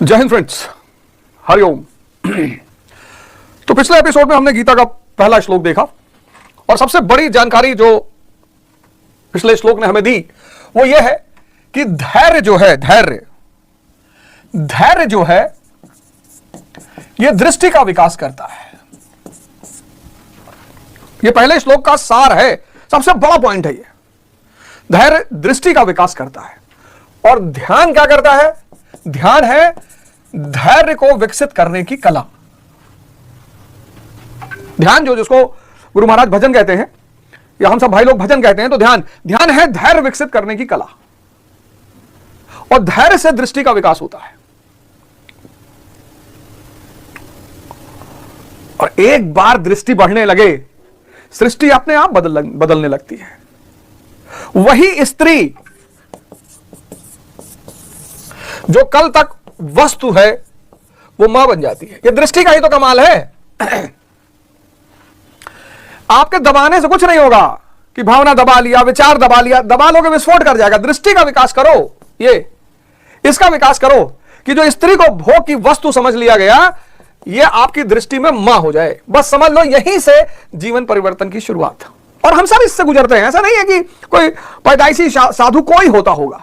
जय हिंद फ्रेंड्स, हरिओम। तो पिछले एपिसोड में हमने गीता का पहला श्लोक देखा और सबसे बड़ी जानकारी जो पिछले श्लोक ने हमें दी वो यह है कि धैर्य जो है, धैर्य जो है यह दृष्टि का विकास करता है। यह पहले श्लोक का सार है, सबसे बड़ा पॉइंट है। यह धैर्य दृष्टि का विकास करता है और ध्यान क्या करता है? ध्यान है धैर्य को विकसित करने की कला। ध्यान जो जिसको गुरु महाराज भजन कहते हैं या हम सब भाई लोग भजन कहते हैं, तो ध्यान है धैर्य विकसित करने की कला। और धैर्य से दृष्टि का विकास होता है। और एक बार दृष्टि बढ़ने लगे, सृष्टि अपने आप बदलने लगती है। वही स्त्री जो कल तक वस्तु है वो मां बन जाती है। ये दृष्टि का ही तो कमाल है। आपके दबाने से कुछ नहीं होगा कि भावना दबा लिया, विचार दबा लिया, दबा लोगे विस्फोट कर जाएगा। दृष्टि का विकास करो, इसका विकास करो कि जो स्त्री को भोग की वस्तु समझ लिया गया, ये आपकी दृष्टि में मां हो जाए। बस समझ लो यहीं से जीवन परिवर्तन की शुरुआत। और हम सब इससे गुजरते हैं। ऐसा नहीं है कि कोई पैदाइशी साधु कोई होता होगा।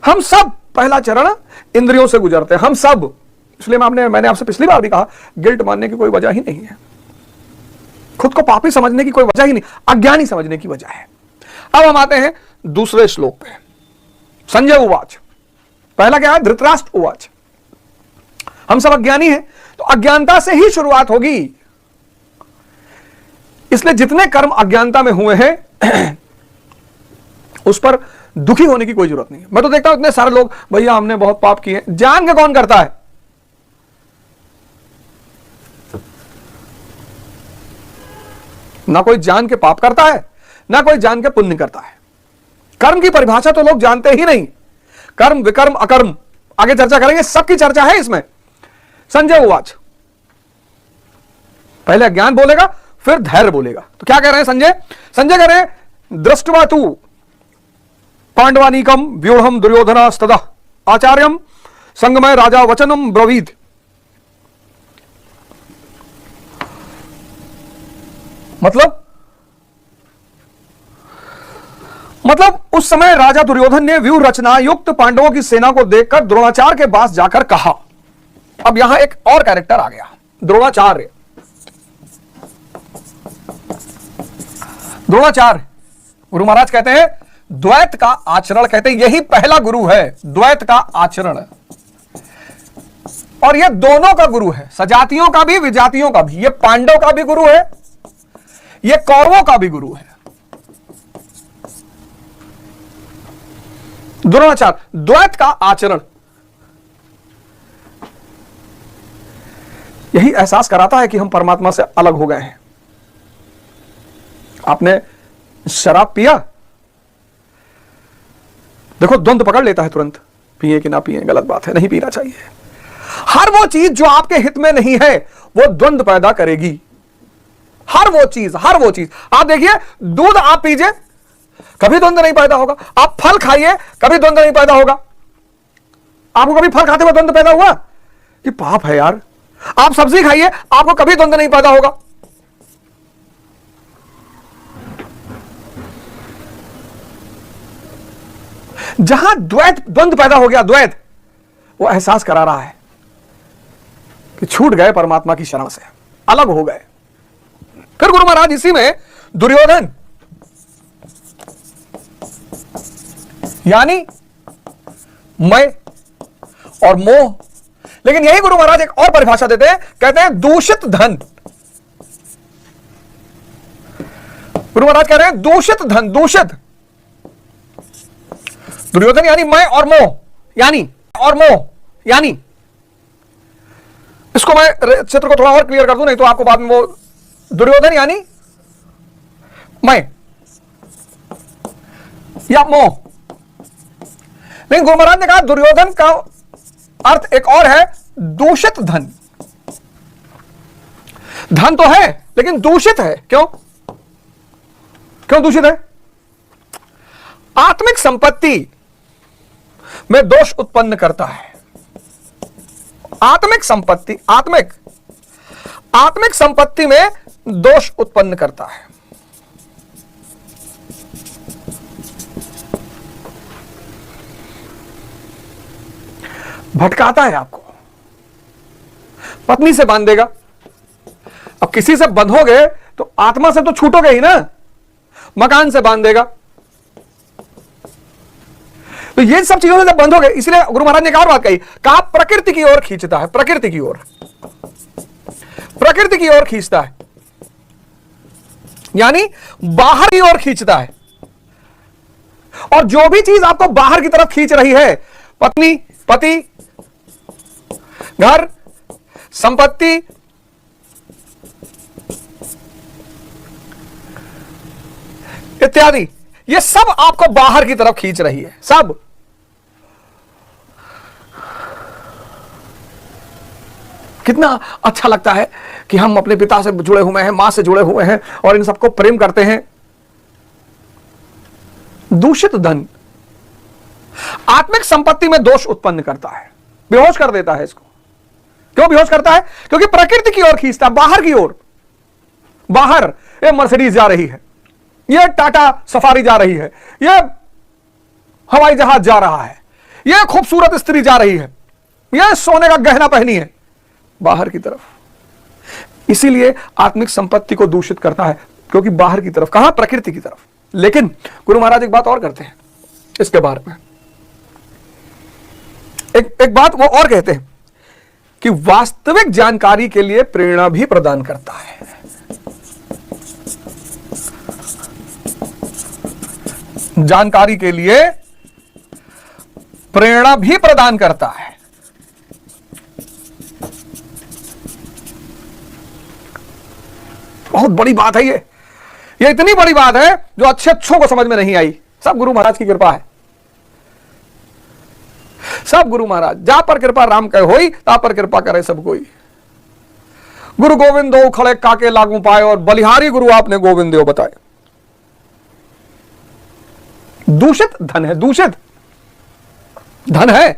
हम सब पहला चरण इंद्रियों से गुजरते हैं, हम सब। इसलिए मैंने आपसे पिछली बार भी कहा, गिल्ट मानने की कोई वजह ही नहीं है। खुद को पापी समझने की कोई वजह ही नहीं, अज्ञानी समझने की वजह है। अब हम आते हैं दूसरे श्लोक पे। संजय उवाच, पहला क्या है? धृतराष्ट्र उवाच। हम सब अज्ञानी हैं, तो अज्ञानता से ही शुरुआत होगी। इसलिए जितने कर्म अज्ञानता में हुए हैं उस पर दुखी होने की कोई जरूरत नहीं है। मैं तो देखता हूं इतने सारे लोग, भैया हमने बहुत पाप किए। जान के कौन करता है? ना कोई जान के पाप करता है, ना कोई जान के पुण्य करता है। कर्म की परिभाषा तो लोग जानते ही नहीं। कर्म, विकर्म, अकर्म, आगे चर्चा करेंगे, सबकी चर्चा है इसमें। संजय उवाच, पहले अज्ञान बोलेगा, फिर धैर्य बोलेगा। तो क्या कह रहे हैं संजय? संजय कह रहे हैं, दृष्टवा तू पांडवानीकम व्यूढ़म दुर्योधनास्तदा आचार्यम संगमय राजा वचनम ब्रवीद। मतलब उस समय राजा दुर्योधन ने व्यूह रचना युक्त पांडवों की सेना को देखकर द्रोणाचार्य के पास जाकर कहा। अब यहां एक और कैरेक्टर आ गया, द्रोणाचार्य। गुरु महाराज कहते हैं द्वैत का आचरण, कहते हैं यही पहला गुरु है, द्वैत का आचरण। और यह दोनों का गुरु है, सजातियों का भी, विजातियों का भी। यह पांडव का भी गुरु है, यह कौरवों का भी गुरु है। द्रोणाचार्य, द्वैत का आचरण यही एहसास कराता है कि हम परमात्मा से अलग हो गए हैं। आपने शराब पिया, देखो द्वंद्व पकड़ लेता है तुरंत, पिए कि ना पिए, गलत बात है, नहीं पीना चाहिए। हर वो चीज जो आपके हित में नहीं है वो द्वंद्व पैदा करेगी। हर वो चीज आप देखिए, दूध आप पीजिए, कभी द्वंद्व नहीं पैदा होगा। आप फल खाइए, कभी द्वंद्व नहीं पैदा होगा। आपको कभी फल खाते हुए द्वंद्व पैदा हुआ कि पाप है यार? आप सब्जी खाइए, आपको कभी द्वंद्व नहीं पैदा होगा। जहां द्वंद्व पैदा हो गया, द्वैत, वो एहसास करा रहा है कि छूट गए परमात्मा की शरण से, अलग हो गए। फिर गुरु महाराज इसी में दुर्योधन यानी मैं और मोह, लेकिन यही गुरु महाराज एक और परिभाषा देते हैं, कहते हैं दूषित धन। गुरु महाराज कह रहे हैं दूषित धन, दूषित। दुर्योधन यानी मैं और मोह, यानी इसको मैं चित्र को थोड़ा और क्लियर कर दूं, नहीं तो आपको बाद में वो दुर्योधन यानी मैं या मोह। लेकिन गुरु महाराज ने कहा दुर्योधन का अर्थ एक और है, दूषित धन। धन तो है लेकिन दूषित है। क्यों दूषित है? आत्मिक संपत्ति में दोष उत्पन्न करता है। आत्मिक संपत्ति, आत्मिक संपत्ति में दोष उत्पन्न करता है। भटकाता है आपको, पत्नी से बांध देगा। अब किसी से बंधोगे तो आत्मा से तो छूटोगे ही ना, मकान से बांध देगा। तो ये सब चीजों से जब बंधोगे, इसलिए गुरु महाराज ने एक और बात कही, कहा प्रकृति की ओर खींचता है, प्रकृति की ओर, प्रकृति की ओर खींचता है, यानी बाहर की ओर खींचता है। और जो भी चीज आपको बाहर की तरफ खींच रही है, पत्नी, पति, घर, संपत्ति, इत्यादि, ये सब आपको बाहर की तरफ खींच रही है, सब। कितना अच्छा लगता है कि हम अपने पिता से जुड़े हुए हैं, मां से जुड़े हुए हैं और इन सबको प्रेम करते हैं। दूषित धन आत्मिक संपत्ति में दोष उत्पन्न करता है, बेहोश कर देता है इसको। क्यों बेहोश करता है? क्योंकि प्रकृति की ओर खींचता है, बाहर की ओर। बाहर ये मर्सिडीज जा रही है, ये टाटा सफारी जा रही है, ये हवाई जहाज जा रहा है, ये खूबसूरत स्त्री जा रही है, ये सोने का गहना पहनी है, बाहर की तरफ। इसीलिए आत्मिक संपत्ति को दूषित करता है, क्योंकि बाहर की तरफ, कहां? प्रकृति की तरफ। लेकिन गुरु महाराज एक बात और करते हैं इसके बारे में, एक बात वो और कहते हैं कि वास्तविक जानकारी के लिए प्रेरणा भी प्रदान करता है। जानकारी के लिए प्रेरणा भी प्रदान करता है। बहुत बड़ी बात है ये इतनी बड़ी बात है जो अच्छों को समझ में नहीं आई। सब गुरु महाराज की कृपा है, सब गुरु महाराज। जा पर कृपा राम कह होई, ता पर कृपा करे सब कोई। गुरु गोविंद दो खड़े काके लागू पाए, और बलिहारी गुरु आपने गोविंद देव बताए। दूषित धन है, दूषित धन है।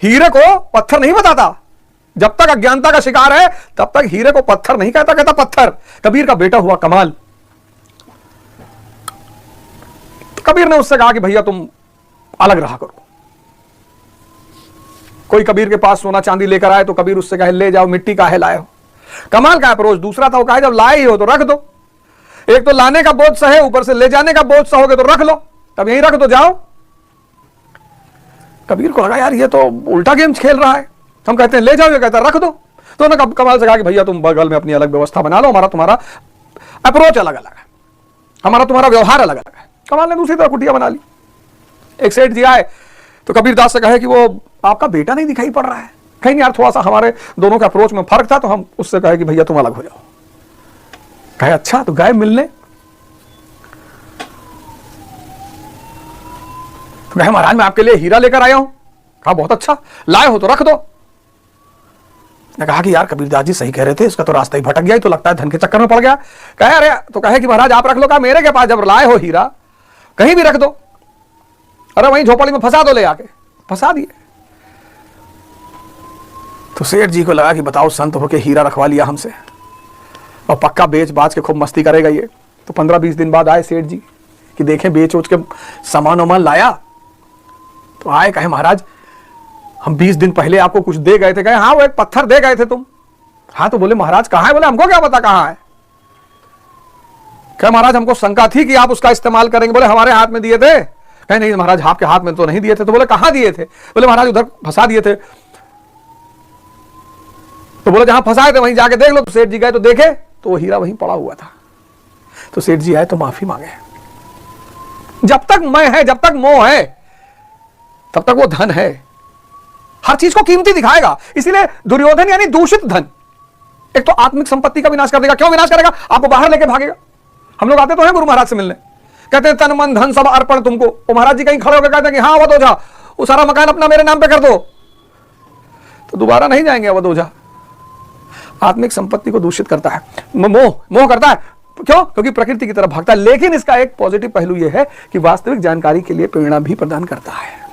हीरे को पत्थर नहीं बताता। जब तक अज्ञानता का शिकार है तब तक हीरे को पत्थर नहीं कहता, कहता पत्थर। कबीर का बेटा हुआ कमाल। तो कबीर ने उससे कहा कि भैया तुम अलग रहा करो। कोई कबीर के पास सोना चांदी लेकर आए तो कबीर उससे कहे ले जाओ, मिट्टी काहे लाए हो, कमाल का अप्रोच। दूसरा था वो कहे जब लाए ही हो तो रख दो। एक तो लाने का बोझ सहे, ऊपर से ले जाने का बोझ सहोगे तो रख लो, तब यहीं रख दो जाओ। कबीर को लगा यार ये तो उल्टा गेम खेल रहा है। हम कहते हैं ले जाओ, ये कहता है रख दो। तो उन्होंने कमाल से कहा कि भैया तुम बगल में अपनी अलग व्यवस्था बना लो, हमारा तुम्हारा अप्रोच अलग अलग है, हमारा तुम्हारा व्यवहार अलग अलग है। कमाल ने दूसरी तरफ कुटिया बना ली। एक सेठ जी आए तो कबीर दास से कहे कि वो आपका बेटा नहीं दिखाई पड़ रहा है। कहीं यार थोड़ा सा हमारे दोनों के अप्रोच में फर्क था, तो हम उससे कहे कि भैया तुम अलग हो जाओ। कहे अच्छा, तो गए मिलने, तो कहे महाराज मैं आपके लिए हीरा लेकर आया हूं। कहा बहुत अच्छा, लाए हो तो रख दो। ने कहा कि यार कबीरदास जी सही कह रहे थे, इसका तो रास्ता ही भटक गया, तो लगता है धन के चक्कर में पड़ गया। कहे अरे, तो कहे कि महाराज आप रख लो। कहा मेरे के पास जब लाए हो हीरा कहीं भी रख दो, अरे वहीं झोपड़ी में फंसा दो, ले आके फंसा दिए। तो सेठ जी को लगा कि बताओ संत होके हीरा रखवा लिया हमसे, और पक्का बेच बाज के खूब मस्ती करेगा ये। तो 15-20 दिन बाद आए सेठ जी कि देखें बेच उच के सामान वामान लाया। तो आए, कहे महाराज हम 20 दिन पहले आपको कुछ दे गए थे। कहे हाँ वो एक पत्थर दे गए थे तुम। हाँ तो बोले महाराज कहाँ है? बोले हमको क्या पता कहाँ है। कहे महाराज हमको शंका थी कि आप उसका इस्तेमाल करेंगे। बोले हमारे हाथ में दिए थे। कहे नहीं महाराज आपके हाथ में तो नहीं दिए थे। तो बोले कहाँ दिए थे? बोले महाराज उधर फंसा दिए थे। तो बोले जहां फंसाए थे वहीं जाके देख लो। तो सेठ जी गए तो देखे तो वो हीरा वहीं पड़ा हुआ था। तो सेठ जी आए तो माफी मांगे। जब तक मैं है, जब तक मोह है, तब तक वो धन है, हर चीज को कीमती दिखाएगा। इसीलिए दुर्योधन यानी दूषित धन एक तो आत्मिक संपत्ति का विनाश कर देगा। क्यों विनाश करेगा? आपको बाहर लेके भागेगा। हम लोग आते तो हैं गुरु महाराज से मिलने, कहते हैं तन मन धन सब अर्पण तुमको। वो महाराज जी कहीं खड़े होकर कहते हैं कि हाँ अवध ओझा वो सारा मकान अपना मेरे नाम पे कर दो, तो दोबारा नहीं जाएंगे अवध ओझा। आत्मिक संपत्ति को दूषित करता है, मोह करता है। क्यों? क्योंकि प्रकृति की तरफ भागता है। लेकिन इसका एक पॉजिटिव पहलू यह है कि वास्तविक जानकारी के लिए प्रेरणा भी प्रदान करता है।